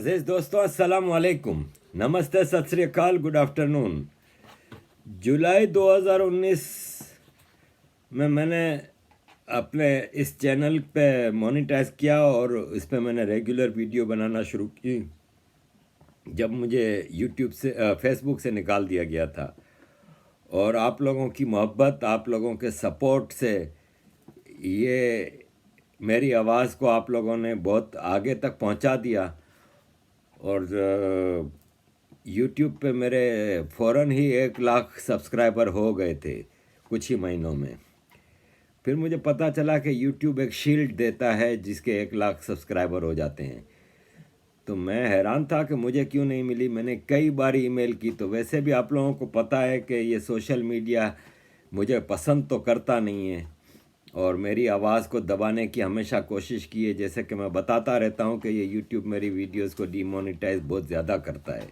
अजीज़ दोस्तों, अस्सलाम वालेकुम, नमस्ते, सत श्री अकाल, गुड आफ्टरनून। जुलाई 2019 में मैंने अपने इस चैनल पे मोनेटाइज किया और इस पे मैंने रेगुलर वीडियो बनाना शुरू की जब मुझे यूट्यूब से फेसबुक से निकाल दिया गया था। और आप लोगों की मोहब्बत, आप लोगों के सपोर्ट से ये मेरी आवाज़ को आप लोगों ने बहुत आगे तक पहुंचा दिया। और यूट्यूब पे मेरे फ़ौरन ही 1 लाख सब्सक्राइबर हो गए थे कुछ ही महीनों में। फिर मुझे पता चला कि यूट्यूब एक शील्ड देता है जिसके 1 लाख सब्सक्राइबर हो जाते हैं। तो मैं हैरान था कि मुझे क्यों नहीं मिली। मैंने कई बार ईमेल की। तो वैसे भी आप लोगों को पता है कि ये सोशल मीडिया मुझे पसंद तो करता नहीं है और मेरी आवाज़ को दबाने की हमेशा कोशिश की है। जैसे कि मैं बताता रहता हूँ कि ये यूट्यूब मेरी वीडियोस को डीमोनेटाइज बहुत ज़्यादा करता है।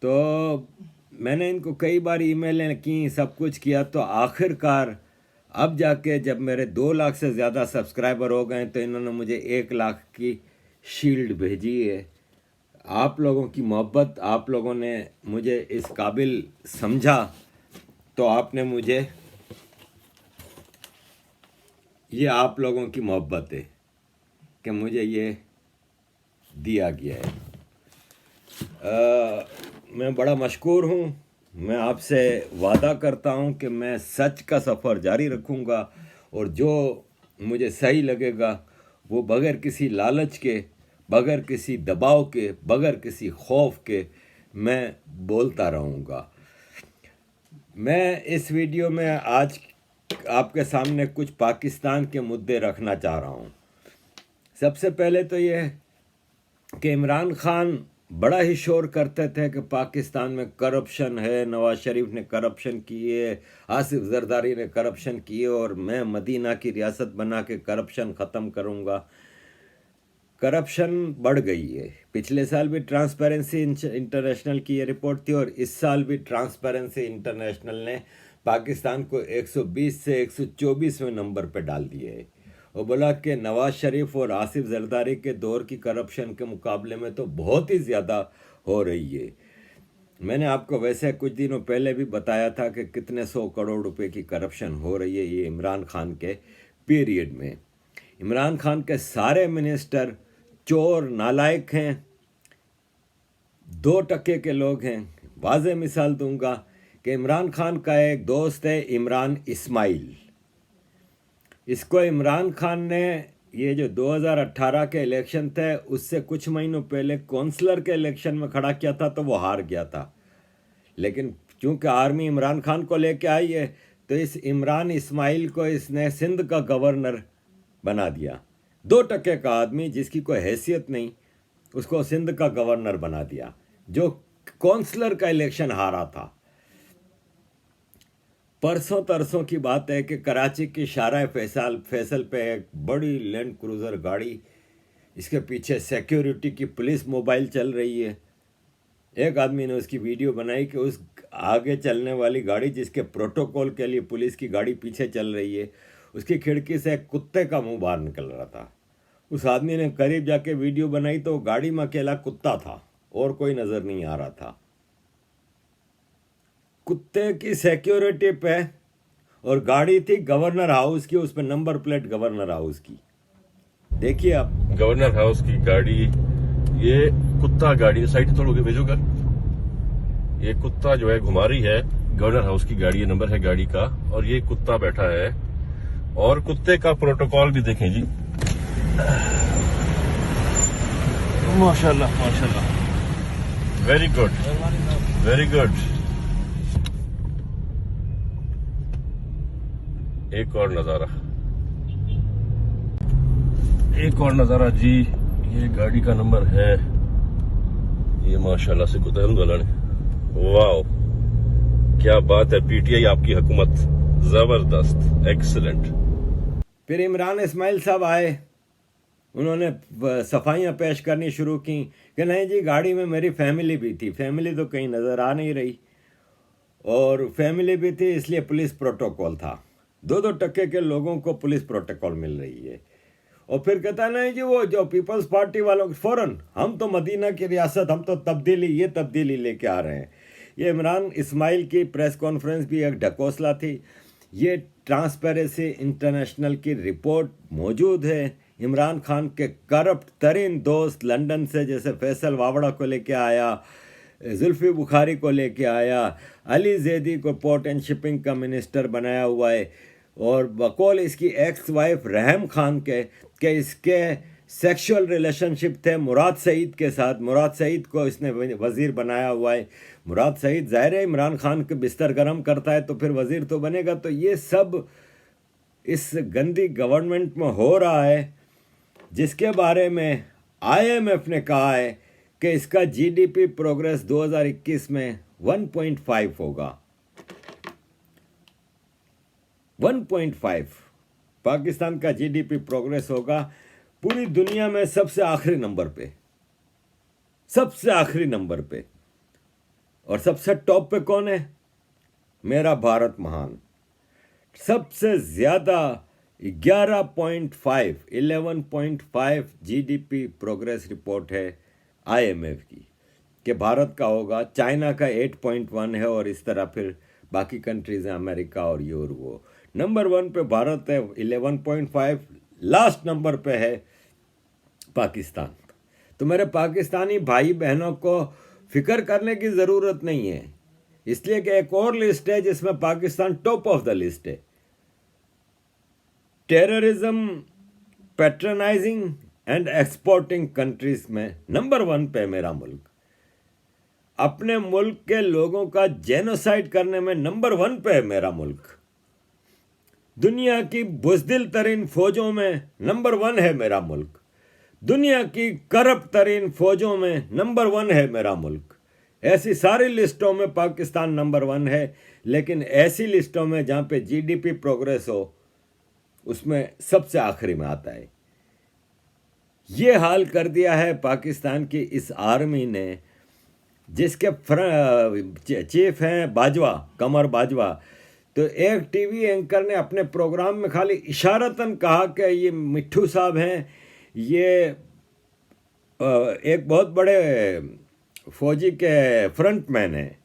तो मैंने इनको कई बार ईमेलें की, सब कुछ किया। तो आखिरकार अब जाके जब मेरे 2 लाख से ज़्यादा सब्सक्राइबर हो गए तो इन्होंने मुझे 1 लाख की शील्ड भेजी है। आप लोगों की मोहब्बत, आप लोगों ने मुझे इस काबिल समझा तो आपने मुझे, ये आप लोगों की मोहब्बत है कि मुझे ये दिया गया है। मैं बड़ा मशकूर हूँ। मैं आपसे वादा करता हूँ कि मैं सच का सफ़र जारी रखूँगा और जो मुझे सही लगेगा वो बग़ैर किसी लालच के, बग़ैर किसी दबाव के, बग़ैर किसी खौफ के मैं बोलता रहूँगा। मैं इस वीडियो में आज आपके सामने कुछ पाकिस्तान के मुद्दे रखना चाह रहा हूँ। सबसे पहले तो ये कि इमरान खान बड़ा ही शोर करते थे कि पाकिस्तान में करप्शन है, नवाज शरीफ ने करप्शन किए, आसिफ जरदारी ने करप्शन किए और मैं मदीना की रियासत बना के करप्शन ख़त्म करूँगा। करप्शन बढ़ गई है। पिछले साल भी ट्रांसपेरेंसी इंटरनेशनल की ये रिपोर्ट थी और इस साल भी ट्रांसपेरेंसी इंटरनेशनल ने पाकिस्तान को 120 से 124वें नंबर पर डाल दिए है और बोला कि नवाज शरीफ और आसिफ जरदारी के दौर की करप्शन के मुकाबले में तो बहुत ही ज़्यादा हो रही है। मैंने आपको वैसे कुछ दिनों पहले भी बताया था कि कितने 100 करोड़ रुपए की करप्शन हो रही है ये इमरान खान के पीरियड में। इमरान खान के सारे मिनिस्टर चोर, नालायक हैं, 2 टके के लोग हैं। वाज़ेह मिसाल दूंगा कि इमरान खान का एक दोस्त है इमरान इस्माइल। इसको इमरान खान ने ये जो 2018 के इलेक्शन थे उससे कुछ महीनों पहले कौंसलर के इलेक्शन में खड़ा किया था तो वो हार गया था। लेकिन चूंकि आर्मी इमरान खान को लेके आई है तो इस इमरान इस्माइल को इसने सिंध का गवर्नर बना दिया। 2 टके का आदमी जिसकी कोई हैसियत नहीं, उसको सिंध का गवर्नर बना दिया, जो कौंसलर का इलेक्शन हारा था। परसों तरसों की बात है कि कराची की शारा फैसल पे एक बड़ी लैंड क्रूज़र गाड़ी, इसके पीछे सिक्योरिटी की पुलिस मोबाइल चल रही है। एक आदमी ने उसकी वीडियो बनाई कि उस आगे चलने वाली गाड़ी जिसके प्रोटोकॉल के लिए पुलिस की गाड़ी पीछे चल रही है, उसकी खिड़की से एक कुत्ते का मुंह बाहर निकल रहा था। उस आदमी ने करीब जाके वीडियो बनाई तो गाड़ी में अकेला कुत्ता था और कोई नज़र नहीं आ रहा था। कुत्ते की सिक्योरिटी पे और गाड़ी थी गवर्नर हाउस की, उस पर नंबर प्लेट गवर्नर हाउस की। देखिए आप, गवर्नर हाउस की गाड़ी, ये कुत्ता गाड़ी साइड थोड़ा भेजो कर। ये कुत्ता जो है घुमा रही है गवर्नर हाउस की गाड़ी, ये नंबर है गाड़ी का और ये कुत्ता बैठा है। और कुत्ते का प्रोटोकॉल भी देखें जी, माशाल्लाह माशाल्लाह, वेरी गुड वेरी गुड। एक और नजारा जी, ये गाड़ी का नंबर है, ये माशाल्लाह से कुत्ता ने, वाह क्या बात है। पीटीआई आपकी हुकूमत जबरदस्त, एक्सीलेंट। फिर इमरान इस्माइल साहब आए, उन्होंने सफाइयाँ पेश करनी शुरू की कि नहीं जी, गाड़ी में मेरी फैमिली भी थी। फैमिली तो कहीं नज़र आ नहीं रही और फैमिली भी थी इसलिए पुलिस प्रोटोकॉल था। 2-2 टके के लोगों को पुलिस प्रोटोकॉल मिल रही है। और फिर कहता नहीं जी वो जो पीपल्स पार्टी वालों फौरन हम तो मदीना की रियासत, हम तो ये तब्दीली लेके आ रहे हैं। ये इमरान इस्माइल की प्रेस कॉन्फ्रेंस भी एक ढकोसला थी। ये ट्रांसपेरेंसी इंटरनेशनल की रिपोर्ट मौजूद है। इमरान खान के करप्ट तरीन दोस्त लंदन से, जैसे फैसल वावड़ा को लेके आया, जुल्फी बुखारी को लेके आया, अली जैदी को पोर्ट एंड शिपिंग का मिनिस्टर बनाया हुआ है, और बकौल इसकी एक्स वाइफ रहम खान के इसके सेक्सुअल रिलेशनशिप थे मुराद सईद के साथ। मुराद सईद को इसने वज़ीर बनाया हुआ है। मुराद सईद ज़ाहिर है इमरान खान के बिस्तर गर्म करता है तो फिर वज़ीर तो बनेगा। तो ये सब इस गंदी गवर्नमेंट में हो रहा है, जिसके बारे में IMF ने कहा है कि इसका GDP प्रोग्रेस 2021 में 1.5 होगा। 1.5 पाकिस्तान का GDP प्रोग्रेस होगा। पूरी दुनिया में सबसे आखिरी नंबर पे, सबसे आखिरी नंबर पे। और सबसे टॉप पे कौन है? मेरा भारत महान। सबसे ज़्यादा 11.5 GDP प्रोग्रेस रिपोर्ट है IMF की कि भारत का होगा। चाइना का 8.1 है, और इस तरह फिर बाकी कंट्रीज़ हैं, अमेरिका और ये और वो। नंबर 1 पे भारत है 11.5, लास्ट नंबर पे है पाकिस्तान। तो मेरे पाकिस्तानी भाई बहनों को फिक्र करने की ज़रूरत नहीं है, इसलिए कि एक और लिस्ट है जिसमें Pakistan top of the list है। टेररिज्म, पैट्रनाइजिंग एंड एक्सपोर्टिंग कंट्रीज में नंबर 1 पे मेरा मुल्क। अपने मुल्क के लोगों का जेनोसाइड करने में नंबर 1 पे है मेरा मुल्क। दुनिया की बुज़दिल तरीन फौजों में नंबर 1 है मेरा मुल्क। दुनिया की करप्ट तरीन फौजों में नंबर 1 है मेरा मुल्क। ऐसी सारी लिस्टों में पाकिस्तान नंबर 1 है, लेकिन ऐसी लिस्टों में जहाँ पे GDP प्रोग्रेस हो उसमें सबसे आखिरी में आता है। ये हाल कर दिया है पाकिस्तान की इस आर्मी ने, जिसके चीफ हैं बाजवा, कमर बाजवा। तो एक टीवी एंकर ने अपने प्रोग्राम में खाली इशारतन कहा कि ये मिट्ठू साहब हैं, ये एक बहुत बड़े फौजी के फ्रंटमैन हैं,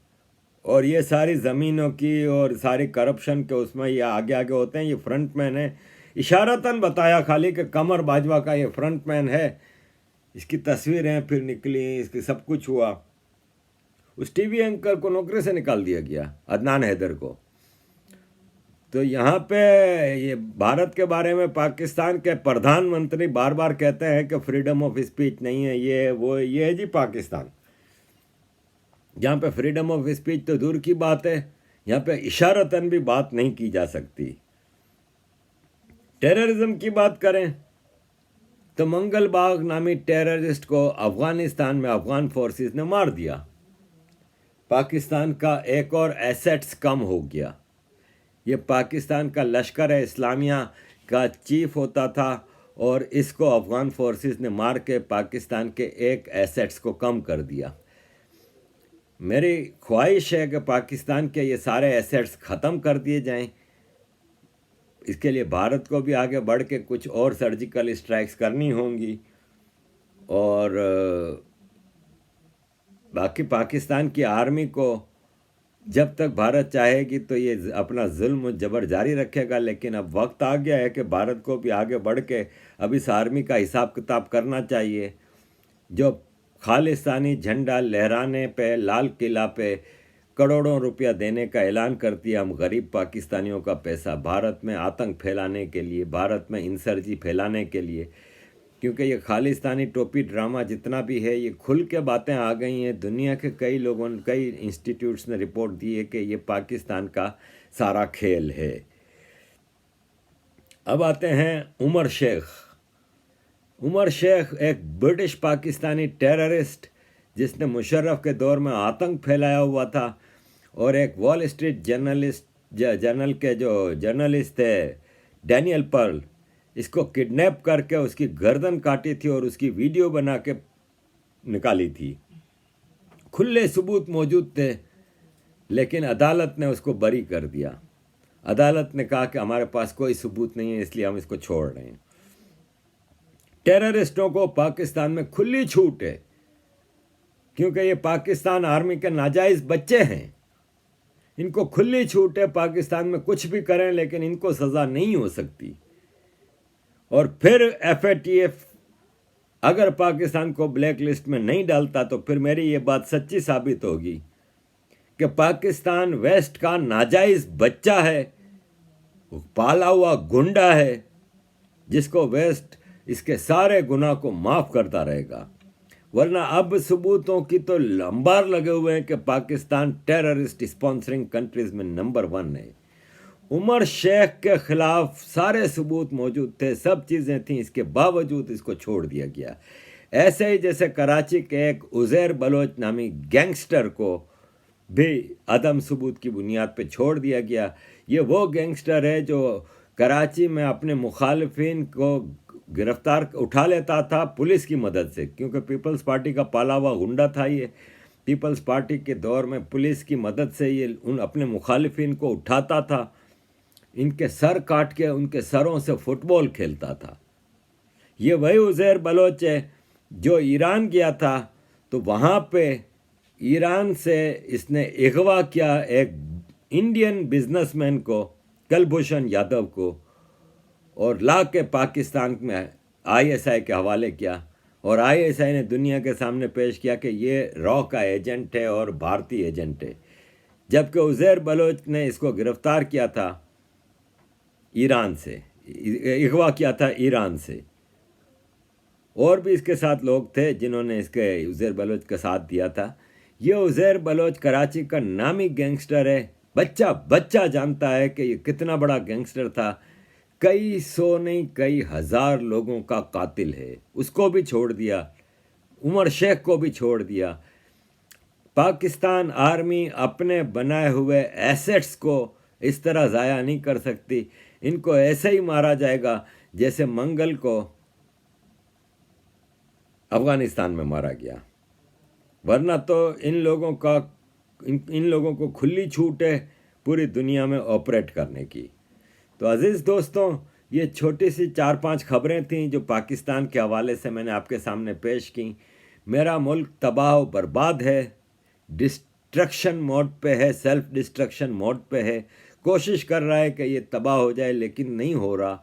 और ये सारी ज़मीनों की और सारी करप्शन के उसमें ये आगे आगे होते हैं, ये फ्रंटमैन है। इशारतन बताया खाली कि कमर बाजवा का ये फ्रंटमैन है। इसकी तस्वीरें फिर निकली, इसकी सब कुछ हुआ। उस टीवी एंकर को नौकरी से निकाल दिया गया, अदनान हैदर को। तो यहाँ पे ये भारत के बारे में पाकिस्तान के प्रधानमंत्री बार बार कहते हैं कि फ्रीडम ऑफ स्पीच नहीं है, ये वो, ये है जी पाकिस्तान, जहाँ पे फ्रीडम ऑफ स्पीच तो दूर की बात है, यहाँ पे इशारतन भी बात नहीं की जा सकती। टेररिज्म की बात करें तो मंगलबाग नामी टेररिस्ट को अफ़गानिस्तान में अफ़गान फोर्सेस ने मार दिया। पाकिस्तान का एक और एसेट्स कम हो गया। ये पाकिस्तान का लश्कर इस्लामिया का चीफ होता था, और इसको अफ़गान फोर्सेस ने मार के पाकिस्तान के एक एसेट्स को कम कर दिया। मेरी ख्वाहिश है कि पाकिस्तान के ये सारे एसेट्स ख़त्म कर दिए जाएं। इसके लिए भारत को भी आगे बढ़ के कुछ और सर्जिकल स्ट्राइक्स करनी होंगी, और बाकी पाकिस्तान की आर्मी को जब तक भारत चाहेगी तो ये अपना जुल्म जबर जारी रखेगा। लेकिन अब वक्त आ गया है कि भारत को भी आगे बढ़ के अब इस आर्मी का हिसाब किताब करना चाहिए, जो खालिस्तानी झंडा लहराने पे, लाल किला पे करोड़ों रुपया देने का ऐलान करती है। हम गरीब पाकिस्तानियों का पैसा भारत में आतंक फैलाने के लिए, भारत में इंसर्जी फैलाने के लिए, क्योंकि ये खालिस्तानी टोपी ड्रामा जितना भी है ये खुल के बातें आ गई हैं। दुनिया के कई लोगों, कई इंस्टीट्यूट्स ने रिपोर्ट दी है कि ये पाकिस्तान का सारा खेल है। अब आते हैं उमर शेख। उमर शेख एक ब्रिटिश पाकिस्तानी टेररिस्ट जिसने मुशर्रफ के दौर में आतंक फैलाया हुआ था, और एक वॉल स्ट्रीट जर्नल के जो जर्नलिस्ट थे डैनियल पर्ल, इसको किडनैप करके उसकी गर्दन काटी थी और उसकी वीडियो बना के निकाली थी। खुले सबूत मौजूद थे, लेकिन अदालत ने उसको बरी कर दिया। अदालत ने कहा कि हमारे पास कोई सबूत नहीं है, इसलिए हम इसको छोड़ रहे हैं। टेररिस्टों को पाकिस्तान में खुली छूट है, क्योंकि ये पाकिस्तान आर्मी के नाजायज बच्चे हैं। इनको खुली छूट है, पाकिस्तान में कुछ भी करें, लेकिन इनको सज़ा नहीं हो सकती। और फिर FATF अगर पाकिस्तान को ब्लैक लिस्ट में नहीं डालता तो फिर मेरी ये बात सच्ची साबित होगी कि पाकिस्तान वेस्ट का नाजायज बच्चा है, पाला हुआ गुंडा है, जिसको वेस्ट इसके सारे गुनाह को माफ़ करता रहेगा। वरना अब सबूतों की तो लंबार लगे हुए हैं कि पाकिस्तान टेररिस्ट स्पॉन्सरिंग कंट्रीज में नंबर 1 है। उमर शेख के खिलाफ सारे सबूत मौजूद थे, सब चीज़ें थीं, इसके बावजूद इसको छोड़ दिया गया। ऐसे ही जैसे कराची के एक उज़ैर बलोच नामी गैंगस्टर को भी अदम सबूत की बुनियाद पे छोड़ दिया गया। ये वो गैंगस्टर है जो कराची में अपने मुखालिफिन को गिरफ्तार उठा लेता था पुलिस की मदद से, क्योंकि पीपल्स पार्टी का पाला हुआ गुंडा था। ये पीपल्स पार्टी के दौर में पुलिस की मदद से ये उन अपने मुखालिफिन को उठाता था, इनके सर काट के उनके सरों से फुटबॉल खेलता था। ये वही उज़ैर बलोच है जो ईरान गया था, तो वहाँ पे ईरान से इसने अगवा किया एक इंडियन बिजनेसमैन को, कुलभूषण यादव को, और ला के पाकिस्तान में ISI के हवाले किया। और ISI ने दुनिया के सामने पेश किया कि ये रॉ का एजेंट है और भारतीय एजेंट है, जबकि उज़ैर बलोच ने इसको गिरफ्तार किया था ईरान से, अगवा किया था ईरान से। और भी इसके साथ लोग थे जिन्होंने इसके उज़ैर बलोच का साथ दिया था। ये उज़ैर बलोच कराची का नामी गैंगस्टर है। बच्चा बच्चा जानता है कि ये कितना बड़ा गैंगस्टर था, कई सौ नहीं कई हज़ार लोगों का कातिल है। उसको भी छोड़ दिया, उमर शेख को भी छोड़ दिया। पाकिस्तान आर्मी अपने बनाए हुए एसेट्स को इस तरह ज़ाया नहीं कर सकती। इनको ऐसे ही मारा जाएगा जैसे मंगल को अफ़गानिस्तान में मारा गया। वरना तो इन लोगों को खुली छूट है पूरी दुनिया में ऑपरेट करने की। तो अज़ीज़ दोस्तों, ये छोटी सी 4-5 खबरें थीं जो पाकिस्तान के हवाले से मैंने आपके सामने पेश की। मेरा मुल्क तबाह बर्बाद है, डिस्ट्रक्शन मोड पे है, सेल्फ डिस्ट्रक्शन मोड पे है, कोशिश कर रहा है कि ये तबाह हो जाए, लेकिन नहीं हो रहा।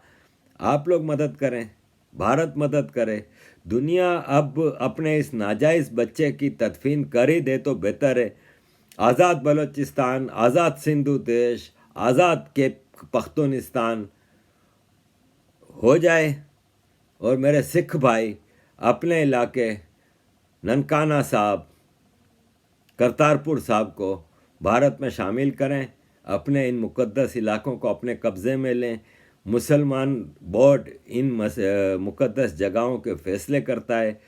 आप लोग मदद करें, भारत मदद करे। दुनिया अब अपने इस नाजायज़ बच्चे की तदफीन कर ही दे तो बेहतर है। आज़ाद बलोचिस्तान, आज़ाद सिंधु देश, आज़ाद के पख्तूनिस्तान हो जाए। और मेरे सिख भाई अपने इलाके ननकाना साहब, करतारपुर साहब को भारत में शामिल करें, अपने इन मुक़द्दस इलाकों को अपने कब्ज़े में लें। मुसलमान बोर्ड इन मुक़द्दस जगहों के फ़ैसले करता है,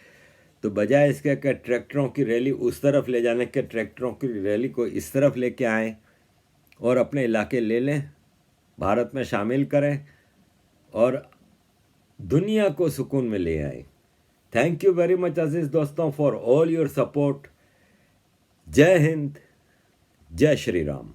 तो बजाय इसके कि ट्रैक्टरों की रैली उस तरफ ले जाने के, ट्रैक्टरों की रैली को इस तरफ लेके आएँ और अपने इलाके ले लें, भारत में शामिल करें और दुनिया को सुकून में ले आए। थैंक यू वेरी मच अजीज़ दोस्तों फॉर ऑल योर सपोर्ट। जय हिंद, जय श्री राम।